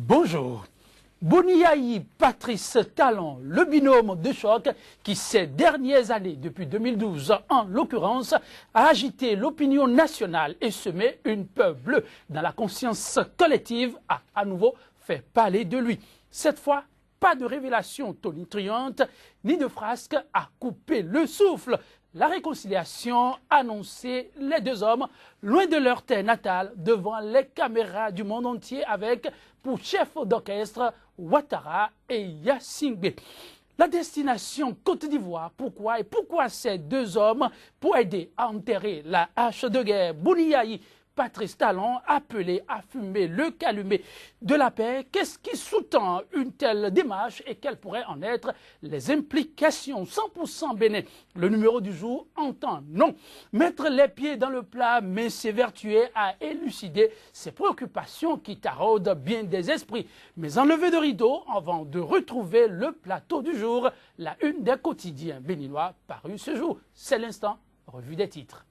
Bonjour. Boniaï, Patrice Talon, le binôme de choc qui ces dernières années, depuis 2012 en l'occurrence, a agité l'opinion nationale et semé une peur bleue dans la conscience collective, a à nouveau fait parler de lui. Cette fois, pas de révélation tonitruante ni de frasque à couper le souffle. La réconciliation annonçait les deux hommes loin de leur terre natale devant les caméras du monde entier avec pour chef d'orchestre Ouattara et Yassingbe. La destination Côte d'Ivoire, pourquoi ces deux hommes pour aider à enterrer la hache de guerre Boniaï Patrice Talon appelé à fumer le calumet de la paix. Qu'est-ce qui sous-tend une telle démarche et quelles pourraient en être les implications? 100% Bénin, le numéro du jour entend non. Mettre les pieds dans le plat mais s'évertuer à élucider ces préoccupations qui taraudent bien des esprits. Mais enlever de rideau avant de retrouver le plateau du jour, la une des quotidiens béninois paru ce jour. C'est l'instant revue des titres.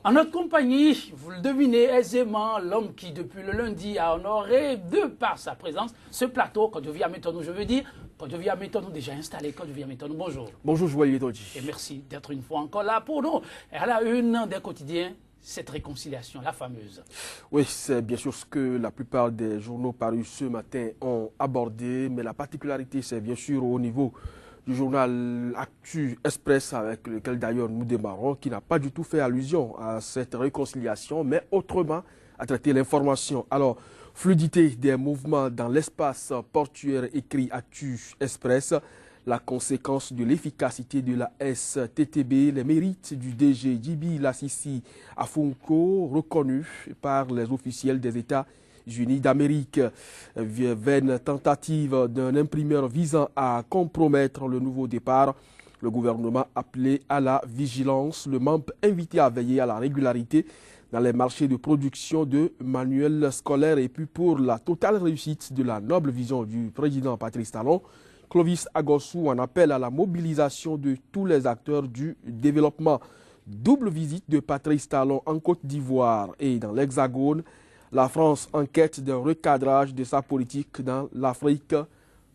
En notre compagnie, vous le devinez aisément, l'homme qui depuis le lundi a honoré de par sa présence ce plateau, Kodjovi Ametonou, je veux dire, Kodjovi Ametonou déjà installé, Kodjovi Ametonou, bonjour. Bonjour Joël Todji. Et merci d'être une fois encore là pour nous. Et à la une des quotidiens, cette réconciliation, la fameuse. Oui, c'est bien sûr ce que la plupart des journaux parus ce matin ont abordé, mais la particularité c'est bien sûr au niveau du journal Actu Express avec lequel d'ailleurs nous démarrons, qui n'a pas du tout fait allusion à cette réconciliation, mais autrement à traiter l'information. Alors, fluidité des mouvements dans l'espace portuaire écrit Actu Express, la conséquence de l'efficacité de la STTB, les mérites du DG Djibi Lassisi Afonko, reconnus par les officiels des États Unis d'Amérique. Vaine tentative d'un imprimeur visant à compromettre le nouveau départ. Le gouvernement appelé à la vigilance. Le membre invité à veiller à la régularité dans les marchés de production de manuels scolaires. Et puis pour la totale réussite de la noble vision du président Patrice Talon, Clovis Agossou en appelle à la mobilisation de tous les acteurs du développement. Double visite de Patrice Talon en Côte d'Ivoire et dans l'Hexagone. La France en quête d'un recadrage de sa politique dans l'Afrique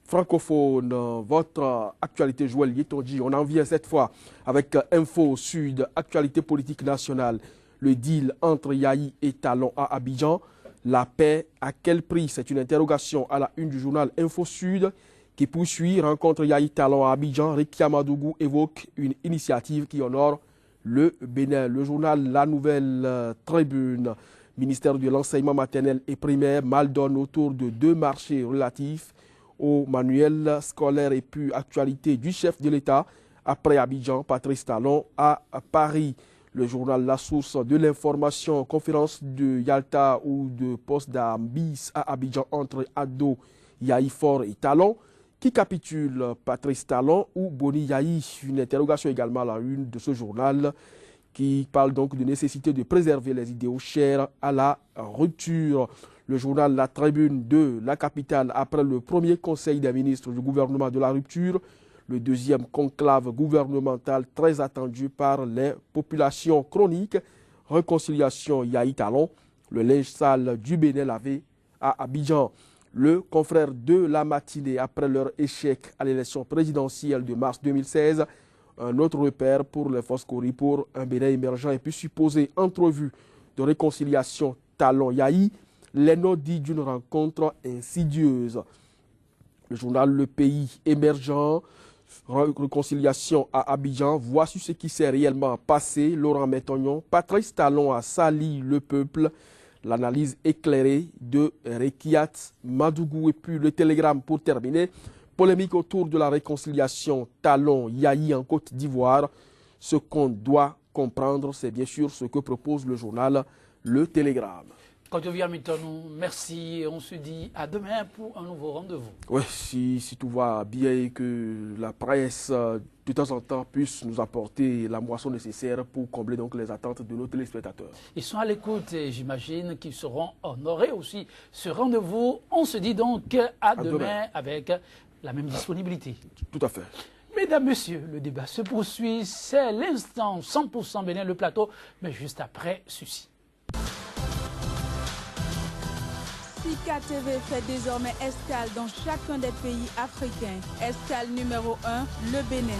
francophone. Votre actualité, Joël Todji, on en vient cette fois avec Info Sud, actualité politique nationale. Le deal entre Yahi et Talon à Abidjan. La paix, à quel prix? C'est une interrogation à la une du journal Info Sud qui poursuit. Rencontre Yahi Talon à Abidjan. Riki Amadougou évoque une initiative qui honore le Bénin. Le journal La Nouvelle Tribune. Ministère de l'enseignement maternel et primaire mal donne autour de deux marchés relatifs aux manuels scolaires et puis actualité du chef de l'État après Abidjan, Patrice Talon à Paris. Le journal La Source de l'information, conférence de Yalta ou de poste d'Ambis à Abidjan entre Ado, Yahi-Fort et Talon. Qui capitule, Patrice Talon ou Boni Yahi? Une interrogation également à la une de ce journal qui parle donc de nécessité de préserver les idéaux chers à la rupture. Le journal La Tribune de la capitale, après le premier conseil des ministres du gouvernement de la rupture, le deuxième conclave gouvernemental très attendu par les populations chroniques, réconciliation Yahi Talon, le linge sale du Bénin lavé à Abidjan. Le confrère de la matinée, après leur échec à l'élection présidentielle de mars 2016, un autre repère pour les forces Cori pour un Bénin émergent et puis supposé entrevue de réconciliation Talon-Yahi, les non-dits d'une rencontre insidieuse. Le journal Le Pays émergent, réconciliation à Abidjan, voici ce qui s'est réellement passé. Laurent Métognon, Patrice Talon a sali le peuple. L'analyse éclairée de Rekiat Madougou et puis le télégramme pour terminer. Polémique autour de la réconciliation Talon-Yahi en Côte d'Ivoire. Ce qu'on doit comprendre, c'est bien sûr ce que propose le journal Le Télégramme. Kodjovi Ametonou, merci et on se dit à demain pour un nouveau rendez-vous. Oui, si tout va bien et que la presse de temps en temps puisse nous apporter la moisson nécessaire pour combler donc les attentes de nos téléspectateurs. Ils sont à l'écoute et j'imagine qu'ils seront honorés aussi. Ce rendez-vous, on se dit donc à demain avec la même disponibilité. Tout à fait. Mesdames, Messieurs, le débat se poursuit. C'est l'instant 100% Bénin, le plateau, mais juste après ceci. Sika TV fait désormais escale dans chacun des pays africains. Escale numéro 1, le Bénin.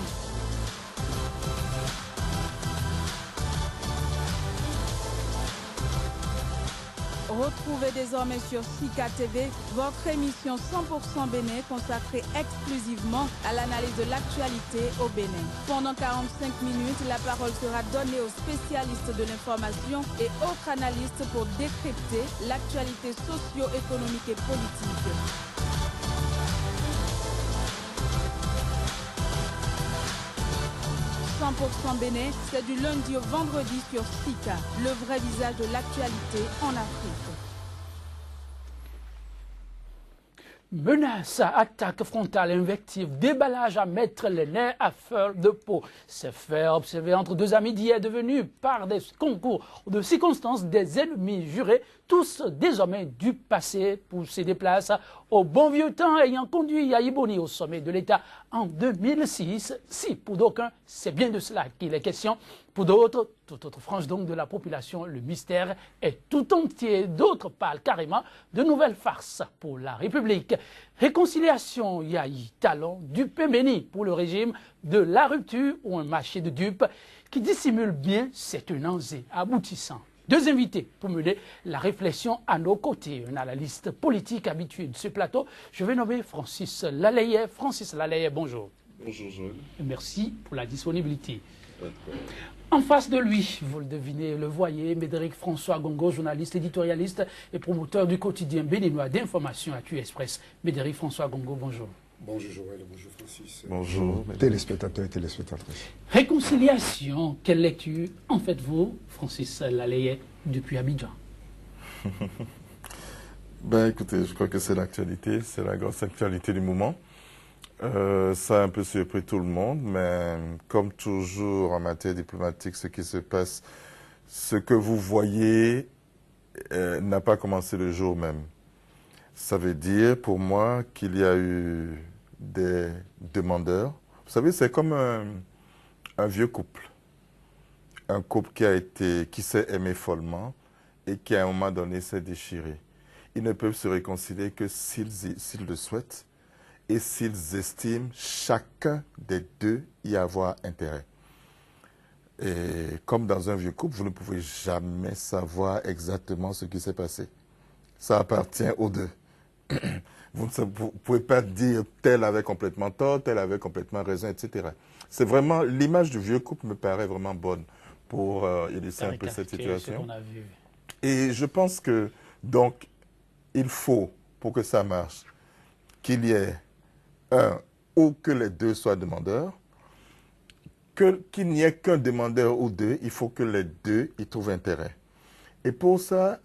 Retrouvez désormais sur Sika TV votre émission 100% Bénin consacrée exclusivement à l'analyse de l'actualité au Bénin. Pendant 45 minutes, la parole sera donnée aux spécialistes de l'information et autres analystes pour décrypter l'actualité socio-économique et politique. « 100% Bénin, c'est du lundi au vendredi sur Sika, le vrai visage de l'actualité en Afrique. Menaces, attaques frontales, invectives, déballage à mettre les nerfs à fleur de peau. C'est fait observer entre deux amis d'hier devenus par des concours de circonstances des ennemis jurés, tous désormais du passé pour se déplacer au bon vieux temps ayant conduit Yayi Boni au sommet de l'État en 2006. Si pour d'aucuns, c'est bien de cela qu'il est question. Pour d'autres, toute autre frange donc de la population, le mystère est tout entier. D'autres parlent carrément de nouvelles farces pour la République. Réconciliation, Yayi, talon, dupé béni pour le régime de la rupture ou un marché de dupes qui dissimule bien ses tenants et aboutissants. Deux invités pour mener la réflexion à nos côtés. Un analyste politique habitué de ce plateau, je vais nommer Francis Laleye. Francis Laleye, bonjour. Bonjour Joël. Merci pour la disponibilité. En face de lui, vous le devinez, le voyez, Médéric François Gongo, journaliste, éditorialiste et promoteur du quotidien béninois d'information Actu Express. Médéric François Gongo, bonjour. Bonjour Joël, bonjour Francis. Bonjour téléspectateurs et téléspectatrices. Réconciliation, quelle lecture en faites-vous, Francis Laleye, depuis Abidjan? Ben écoutez, je crois que c'est l'actualité, c'est la grosse actualité du moment. Ça a un peu surpris tout le monde, mais comme toujours en matière diplomatique, ce qui se passe, ce que vous voyez n'a pas commencé le jour même. Ça veut dire pour moi qu'il y a eu des demandeurs. Vous savez, c'est comme un vieux couple. Un couple qui s'est aimé follement et qui à un moment donné s'est déchiré. Ils ne peuvent se réconcilier que s'ils le souhaitent et s'ils estiment chacun des deux y avoir intérêt. Et comme dans un vieux couple, vous ne pouvez jamais savoir exactement ce qui s'est passé. Ça appartient aux deux. Vous ne pouvez pas dire tel avait complètement tort, tel avait complètement raison, etc. C'est vraiment, l'image du vieux couple me paraît vraiment bonne pour illustrer un peu cette situation. Et je pense que, donc, il faut, pour que ça marche, qu'il y ait ou que les deux soient demandeurs, qu'il n'y ait qu'un demandeur ou deux, il faut que les deux y trouvent intérêt. Et pour ça,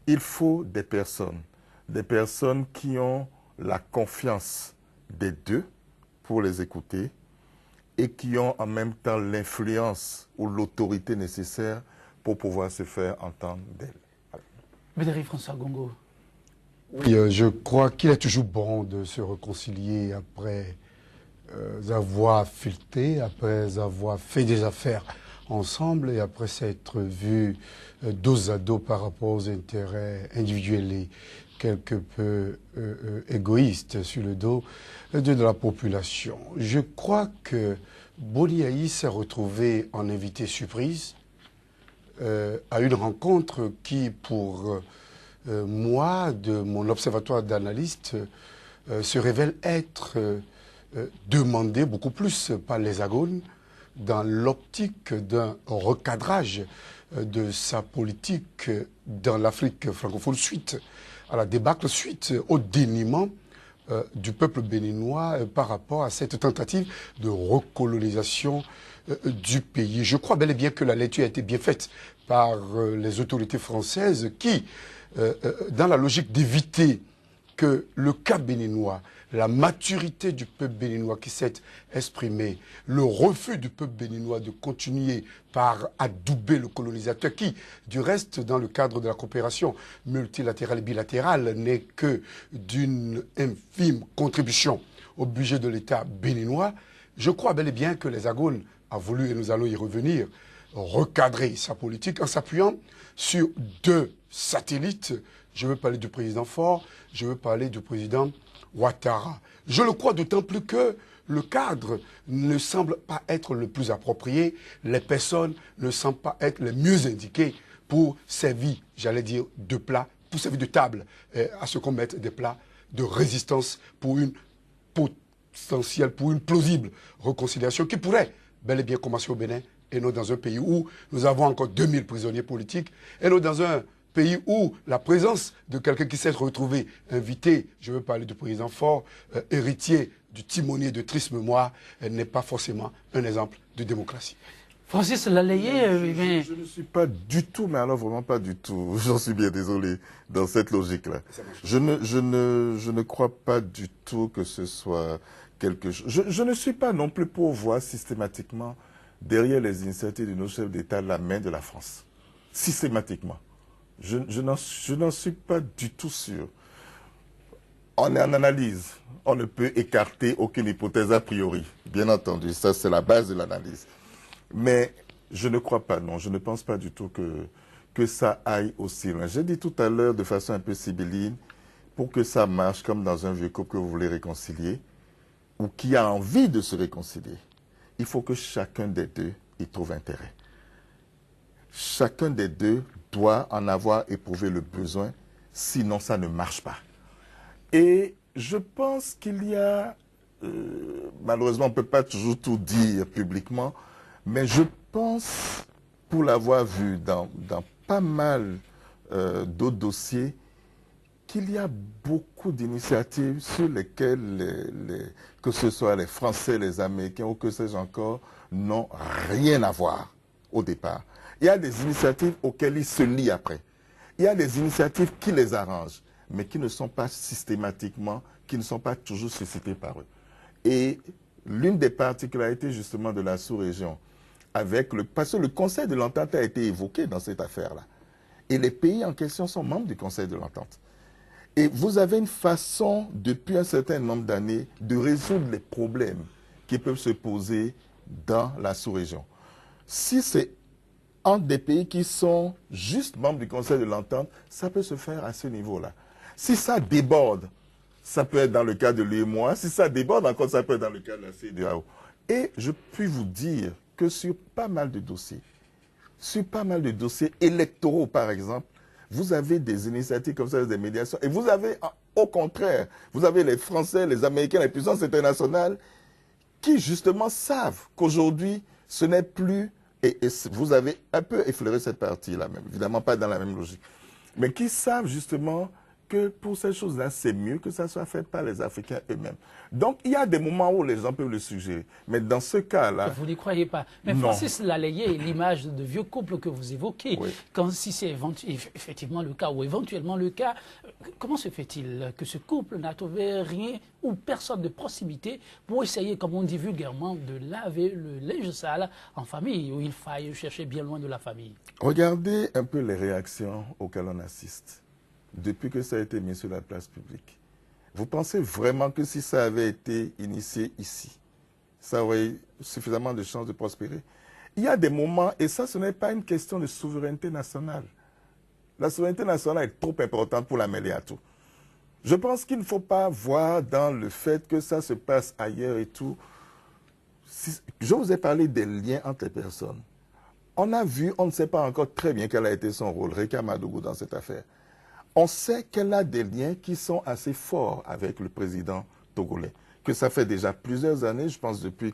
il faut des personnes qui ont la confiance des deux pour les écouter et qui ont en même temps l'influence ou l'autorité nécessaire pour pouvoir se faire entendre d'elles. Médéric François Gongo. Oui, je crois qu'il est toujours bon de se réconcilier après avoir fileté, après avoir fait des affaires ensemble et après s'être vu dos à dos par rapport aux intérêts individuels et quelque peu égoïstes sur le dos de la population. Je crois que Boni Yayi s'est retrouvé en invité surprise à une rencontre qui, pour moi, de mon observatoire d'analyste, se révèle être demandé beaucoup plus par l'Hexagone dans l'optique d'un recadrage de sa politique dans l'Afrique francophone suite à la débâcle, suite au déniement du peuple béninois par rapport à cette tentative de recolonisation du pays. Je crois bel et bien que la lecture a été bien faite par les autorités françaises qui, dans la logique d'éviter que le cas béninois, la maturité du peuple béninois qui s'est exprimé, le refus du peuple béninois de continuer par adouber le colonisateur qui, du reste, dans le cadre de la coopération multilatérale et bilatérale, n'est que d'une infime contribution au budget de l'État béninois, je crois bel et bien que l'Hexagone a voulu, et nous allons y revenir, recadrer sa politique en s'appuyant sur deux satellites je veux parler du président Faure, je veux parler du président Ouattara. Je le crois d'autant plus que le cadre ne semble pas être le plus approprié, les personnes ne semblent pas être les mieux indiquées pour servir, j'allais dire, de plat, pour servir de table à ce qu'on mette des plats de résistance pour une potentielle, pour une plausible réconciliation qui pourrait bel et bien commencer au Bénin et non dans un pays où nous avons encore 2000 prisonniers politiques et non dans un pays où la présence de quelqu'un qui s'est retrouvé invité, je veux parler du président Faure, héritier du timonier de triste mémoire, n'est pas forcément un exemple de démocratie. Francis Lalayé, je ne suis pas du tout, mais alors vraiment pas du tout, j'en suis bien désolé, dans cette logique-là. Je ne crois pas du tout que ce soit quelque chose. Je ne suis pas non plus pour voir systématiquement derrière les initiatives de nos chefs d'État la main de la France. Systématiquement. Je n'en suis pas du tout sûr. On est en analyse. On ne peut écarter aucune hypothèse a priori. Bien entendu, ça c'est la base de l'analyse. Mais je ne crois pas, non. Je ne pense pas du tout que ça aille aussi loin. J'ai dit tout à l'heure de façon un peu sibylline, pour que ça marche comme dans un vieux couple que vous voulez réconcilier, ou qui a envie de se réconcilier, il faut que chacun des deux y trouve intérêt. Chacun des deux doit en avoir éprouvé le besoin, sinon ça ne marche pas. Et je pense qu'il y a, malheureusement on ne peut pas toujours tout dire publiquement, mais je pense, pour l'avoir vu dans pas mal d'autres dossiers, qu'il y a beaucoup d'initiatives sur lesquelles, que ce soit les Français, les Américains ou que sais-je encore, n'ont rien à voir au départ. Il y a des initiatives auxquelles ils se lient après. Il y a des initiatives qui les arrangent, mais qui ne sont pas systématiquement, qui ne sont pas toujours suscitées par eux. Et l'une des particularités justement de la sous-région, parce que le Conseil de l'Entente a été évoqué dans cette affaire-là. Et les pays en question sont membres du Conseil de l'Entente. Et vous avez une façon, depuis un certain nombre d'années, de résoudre les problèmes qui peuvent se poser dans la sous-région. Si c'est entre des pays qui sont juste membres du Conseil de l'Entente, ça peut se faire à ce niveau-là. Si ça déborde, ça peut être dans le cas de l'UEMOA. Si ça déborde encore, ça peut être dans le cas de la CEDEAO. Et je puis vous dire que sur pas mal de dossiers électoraux par exemple, vous avez des initiatives comme ça, des médiations. Et vous avez, au contraire, vous avez les Français, les Américains, les puissances internationales qui justement savent qu'aujourd'hui, ce n'est plus... Et vous avez un peu effleuré cette partie-là même, évidemment pas dans la même logique. Mais qui savent justement que pour ces choses-là, c'est mieux que ça soit fait par les Africains eux-mêmes. Donc, il y a des moments où les gens peuvent le suggérer. Mais dans ce cas-là... Vous n'y croyez pas. Mais non. Francis Lalayé, l'image de vieux couple que vous évoquez, oui. Si c'est effectivement le cas ou éventuellement le cas, comment se fait-il que ce couple n'a trouvé rien ou personne de proximité pour essayer, comme on dit vulgairement, de laver le linge sale en famille, où il faille chercher bien loin de la famille? Regardez un peu les réactions auxquelles on assiste depuis que ça a été mis sur la place publique. Vous pensez vraiment que si ça avait été initié ici, ça aurait suffisamment de chances de prospérer? Il y a des moments, et ça, ce n'est pas une question de souveraineté nationale. La souveraineté nationale est trop importante pour la mêler à tout. Je pense qu'il ne faut pas voir dans le fait que ça se passe ailleurs et tout. Je vous ai parlé des liens entre les personnes. On a vu, on ne sait pas encore très bien quel a été son rôle, Réka Madougou, dans cette affaire. On sait qu'elle a des liens qui sont assez forts avec le président togolais, que ça fait déjà plusieurs années, je pense depuis